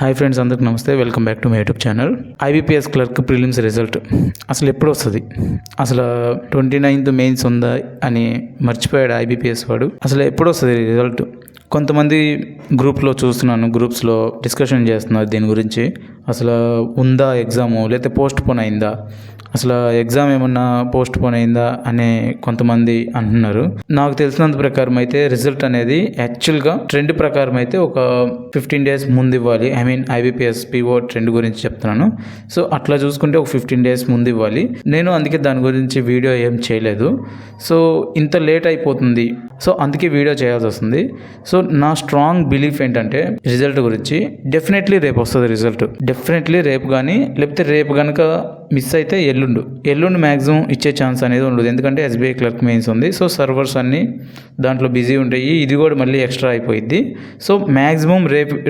Hi friends, అందరికి నమస్తే. Welcome back to my YouTube channel. IBPS clerk prelims result అసలు ఎప్పుడు వస్తుంది? అసలు 29th మెయిన్స్ ఉందా అని మర్చిపోయాడు ఐబీపీఎస్ వాడు. అసలు ఎప్పుడు వస్తుంది రిజల్ట్? కొంతమంది గ్రూప్లో చూస్తున్నాను, గ్రూప్స్లో డిస్కషన్ చేస్తున్నారు దీని గురించి. అసలు ఉందా ఎగ్జాము, లేకపోతే పోస్ట్ పోన్ అయిందా, అసలు ఎగ్జామ్ ఏమన్నా పోస్ట్ పోన్ అయిందా అనే కొంతమంది అంటున్నారు. నాకు తెలిసినంత ప్రకారం అయితే రిజల్ట్ అనేది యాక్చువల్గా ట్రెండ్ ప్రకారం అయితే ఒక 15 days ముందు ఇవ్వాలి. ఐబీపీఎస్ పీఓ ట్రెండ్ గురించి చెప్తున్నాను. సో అట్లా చూసుకుంటే ఒక 15 days ముందు ఇవ్వాలి. నేను అందుకే దాని గురించి వీడియో ఏం చేయలేదు. సో ఇంత లేట్ అయిపోతుంది, సో అందుకే వీడియో చేయాల్సి వస్తుంది. సో నా స్ట్రాంగ్ బిలీఫ్ ఏంటంటే రిజల్ట్ గురించి డెఫినెట్లీ రేపు వస్తుంది రిజల్ట్. డెఫినెట్లీ రేపు కానీ, లేకపోతే రేపు కనుక మిస్ అయితే ఎల్లుండి మ్యాక్సిమం ఇచ్చే ఛాన్స్ అనేది ఉండదు. ఎందుకంటే ఎస్బీఐ క్లర్క్ మెయిన్స్ ఉంది. సో సర్వర్స్ అన్నీ దాంట్లో బిజీ ఉంటాయి. ఇది కూడా మళ్ళీ ఎక్స్ట్రా అయిపోయింది. సో మ్యాక్సిమం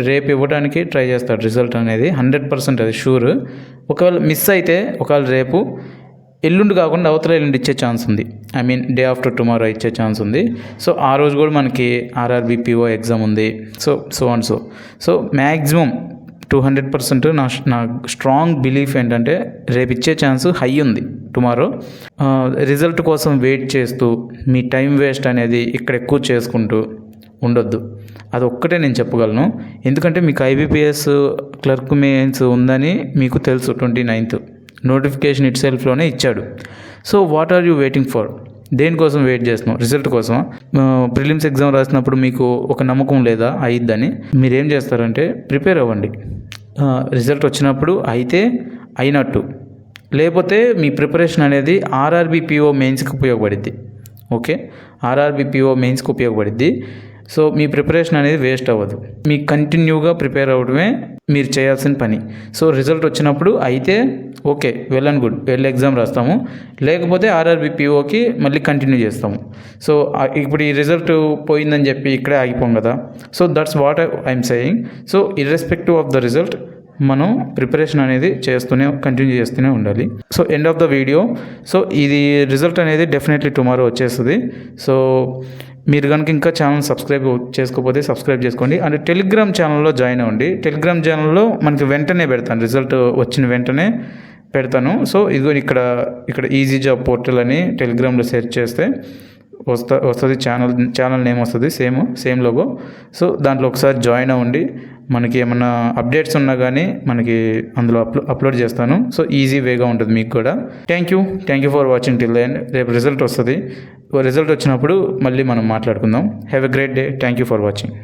రేపు ఇవ్వడానికి ట్రై చేస్తాడు రిజల్ట్ అనేది 100%, అది షూర్. ఒకవేళ మిస్ అయితే ఒకవేళ రేపు ఎల్లుండి కాకుండా అవతల ఎల్లుండి ఇచ్చే ఛాన్స్ ఉంది. డే ఆఫ్టర్ టుమారో ఇచ్చే ఛాన్స్ ఉంది. సో ఆ రోజు కూడా మనకి ఆర్ఆర్బీ పీఓ ఎగ్జామ్ ఉంది. సో మ్యాక్సిమం 200% నా స్ట్రాంగ్ బిలీఫ్ ఏంటంటే రేపు ఇచ్చే ఛాన్స్ హై ఉంది. టుమారో రిజల్ట్ కోసం వెయిట్ చేస్తూ మీ టైం వేస్ట్ అనేది ఇక్కడ ఎక్కువ చేసుకుంటూ ఉండొద్దు. అది ఒక్కటే నేను చెప్పగలను. ఎందుకంటే మీకు ఐబీపీఎస్ క్లర్క్ మెయిన్స్ ఉందని మీకు తెలుసు. 29th నోటిఫికేషన్ ఇట్ సెల్ఫ్లోనే ఇచ్చాడు. So what are you waiting for? దేనికోసం వెయిట్ చేస్తున్నాం? రిజల్ట్ కోసం. ప్రిలిమ్స్ ఎగ్జామ్ రాసినప్పుడు మీకు ఒక నమ్మకం లేదా అయిద్దని, మీరు ఏం చేస్తారంటే ప్రిపేర్ అవ్వండి. రిజల్ట్ వచ్చినప్పుడు అయితే అయినట్టు, లేకపోతే మీ ప్రిపరేషన్ అనేది ఆర్ఆర్బీ పీఓ మెయిన్స్కి ఉపయోగపడుద్ది. ఓకే, ఆర్ఆర్బీ పీఓ మెయిన్స్కి ఉపయోగపడుద్ది. సో మీ ప్రిపరేషన్ అనేది వేస్ట్ అవ్వదు. మీ కంటిన్యూగా ప్రిపేర్ అవ్వడమే మీరు చేయాల్సిన పని. సో రిజల్ట్ వచ్చినప్పుడు అయితే ఓకే, వెల్ అండ్ గుడ్, వెళ్ళి ఎగ్జామ్ రాస్తాము. లేకపోతే ఆర్ఆర్బీ పీఓకి మళ్ళీ కంటిన్యూ చేస్తాము. సో ఇప్పుడు ఈ రిజల్ట్ పోయిందని చెప్పి ఇక్కడే ఆగిపోం కదా. So that's what I'm saying. So irrespective of the result మనం ప్రిపరేషన్ అనేది కంటిన్యూ చేస్తూనే ఉండాలి. So end of the video. So ఇది రిజల్ట్ అనేది డెఫినెట్లీ టుమారో వచ్చేస్తుంది. సో మీరు కనుక ఇంకా ఛానల్ సబ్స్క్రైబ్ చేసుకోకపోతే సబ్స్క్రైబ్ చేసుకోండి. అండ్ టెలిగ్రామ్ ఛానల్లో జాయిన్ అవ్వండి. టెలిగ్రామ్ ఛానల్లో మనకి వెంటనే పెడతాను, రిజల్ట్ వచ్చిన వెంటనే పెడతాను. సో ఇదిగో ఇక్కడ ఈజీ జాబ్ పోర్టల్ అని టెలిగ్రామ్లో సెర్చ్ చేస్తే వస్తుంది. ఛానల్ నేమ్ వస్తుంది, సేమ్ లోగో. సో దాంట్లో ఒకసారి జాయిన్ అవ్వండి. మనకి ఏమన్నా అప్డేట్స్ ఉన్నా కానీ మనకి అందులో అప్లోడ్ చేస్తాను. సో ఈజీ వేగా ఉంటుంది మీకు కూడా. Thank you for watching till the end. రేపు రిజల్ట్ వస్తుంది. రిజల్ట్ వచ్చినప్పుడు మళ్ళీ మనం మాట్లాడుకుందాం. Have a great day. Thank you for watching.